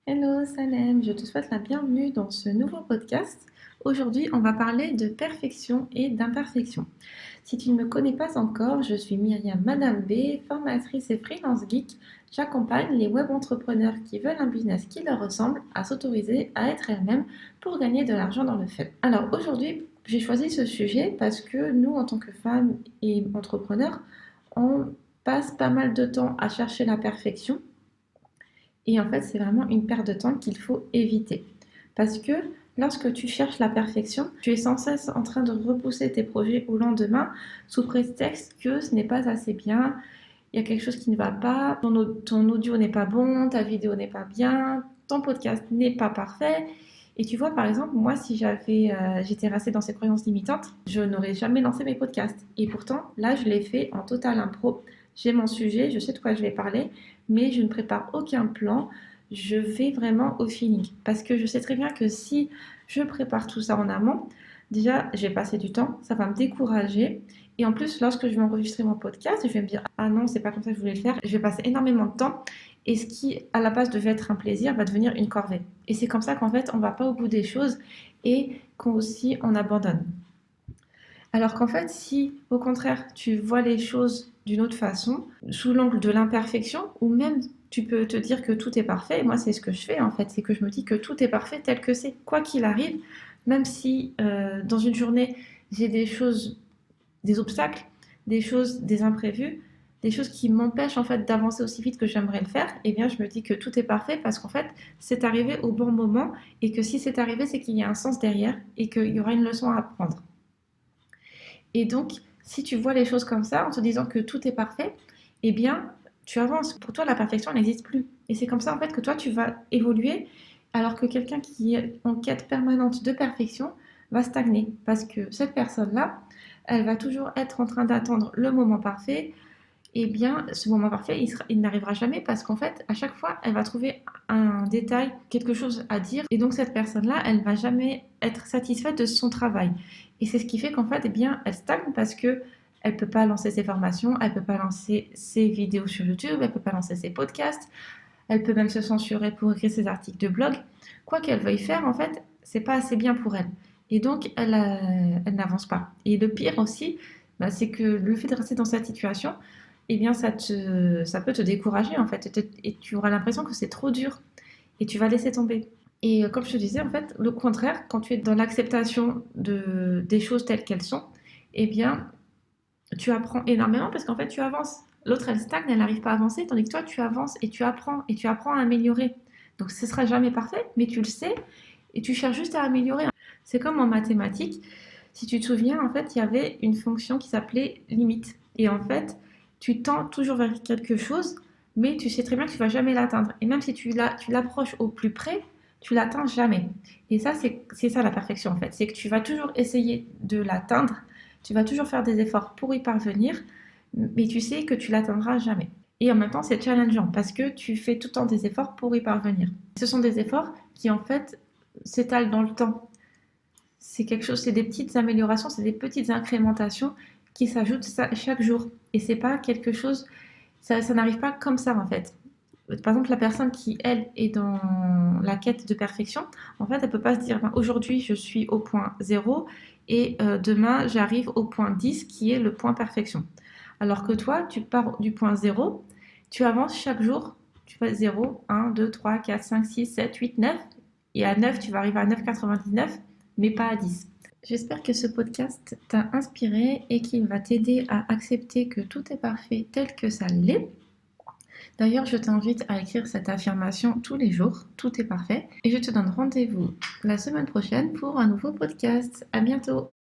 Hello Salem, je te souhaite la bienvenue dans ce nouveau podcast. Aujourd'hui, on va parler de perfection et d'imperfection. Si tu ne me connais pas encore, je suis Myriam Madame B, formatrice et freelance geek. J'accompagne les web entrepreneurs qui veulent un business qui leur ressemble à s'autoriser à être elles-mêmes pour gagner de l'argent dans le fait. Alors aujourd'hui, j'ai choisi ce sujet parce que nous, en tant que femmes et entrepreneurs, on passe pas mal de temps à chercher la perfection. Et en fait, c'est vraiment une perte de temps qu'il faut éviter. Parce que lorsque tu cherches la perfection, tu es sans cesse en train de repousser tes projets au lendemain sous prétexte que ce n'est pas assez bien, il y a quelque chose qui ne va pas, ton audio n'est pas bon, ta vidéo n'est pas bien, ton podcast n'est pas parfait. Et tu vois, par exemple, moi, si j'étais restée dans ces croyances limitantes, je n'aurais jamais lancé mes podcasts. Et pourtant, là, je l'ai fait en total impro. J'ai mon sujet, je sais de quoi je vais parler, mais je ne prépare aucun plan. Je vais vraiment au feeling. Parce que je sais très bien que si je prépare tout ça en amont, déjà, je vais passer du temps, ça va me décourager. Et en plus, lorsque je vais enregistrer mon podcast, je vais me dire, ah non, c'est pas comme ça que je voulais le faire. Je vais passer énormément de temps. Et ce qui, à la base, devait être un plaisir, va devenir une corvée. Et c'est comme ça qu'en fait, on va pas au bout des choses et qu'on aussi, on abandonne. Alors qu'en fait, si au contraire, tu vois les choses d'une autre façon, sous l'angle de l'imperfection, ou même tu peux te dire que tout est parfait, et moi c'est ce que je fais en fait, c'est que je me dis que tout est parfait tel que c'est, quoi qu'il arrive, même si dans une journée j'ai des choses, des obstacles, des choses, des imprévus, des choses qui m'empêchent en fait d'avancer aussi vite que j'aimerais le faire, eh bien je me dis que tout est parfait parce qu'en fait c'est arrivé au bon moment et que si c'est arrivé c'est qu'il y a un sens derrière et qu'il y aura une leçon à apprendre. Et donc, si tu vois les choses comme ça, en te disant que tout est parfait, eh bien, tu avances. Pour toi, la perfection elle n'existe plus. Et c'est comme ça, en fait, que toi, tu vas évoluer, alors que quelqu'un qui est en quête permanente de perfection va stagner. Parce que cette personne-là, elle va toujours être en train d'attendre le moment parfait, eh bien, ce moment parfait, il n'arrivera jamais parce qu'en fait, à chaque fois, elle va trouver un détail, quelque chose à dire. Et donc, cette personne-là, elle ne va jamais être satisfaite de son travail. Et c'est ce qui fait qu'en fait, eh bien, elle stagne parce que elle peut pas lancer ses formations, elle peut pas lancer ses vidéos sur YouTube, elle peut pas lancer ses podcasts, elle peut même se censurer pour écrire ses articles de blog. Quoi qu'elle veuille faire, en fait, c'est pas assez bien pour elle. Et donc, elle n'avance pas. Et le pire aussi, bah, c'est que le fait de rester dans cette situation, eh bien, ça peut te décourager, en fait. Et tu auras l'impression que c'est trop dur. Et tu vas laisser tomber. Et comme je te disais, en fait, le contraire, quand tu es dans l'acceptation des choses telles qu'elles sont, eh bien, tu apprends énormément parce qu'en fait, tu avances. L'autre, elle stagne, elle n'arrive pas à avancer, tandis que toi, tu avances et tu apprends à améliorer. Donc, ce sera jamais parfait, mais tu le sais et tu cherches juste à améliorer. C'est comme en mathématiques. Si tu te souviens, en fait, il y avait une fonction qui s'appelait limite. Et en fait, tu tends toujours vers quelque chose, mais tu sais très bien que tu vas jamais l'atteindre. Et même si tu l'approches au plus près, tu l'atteins jamais. Et ça, c'est ça la perfection, en fait. C'est que tu vas toujours essayer de l'atteindre, tu vas toujours faire des efforts pour y parvenir, mais tu sais que tu l'atteindras jamais. Et en même temps, c'est challengeant parce que tu fais tout le temps des efforts pour y parvenir. Ce sont des efforts qui, en fait, s'étalent dans le temps. C'est quelque chose, c'est des petites améliorations, c'est des petites incrémentations qui s'ajoutent chaque jour. Et c'est pas quelque chose, ça n'arrive pas comme ça, en fait. Par exemple, la personne qui, elle, est dans la quête de perfection, en fait, elle peut pas se dire, ben, aujourd'hui, je suis au point zéro et demain, j'arrive au point 10 qui est le point perfection. Alors que toi, tu pars du point zéro, tu avances chaque jour, tu fais 0, 1, 2, 3, 4, 5, 6, 7, 8, 9, et à 9, tu vas arriver à 9,99, mais pas à 10. J'espère que ce podcast t'a inspiré et qu'il va t'aider à accepter que tout est parfait tel que ça l'est. D'ailleurs, je t'invite à écrire cette affirmation tous les jours, tout est parfait, et je te donne rendez-vous la semaine prochaine pour un nouveau podcast. À bientôt!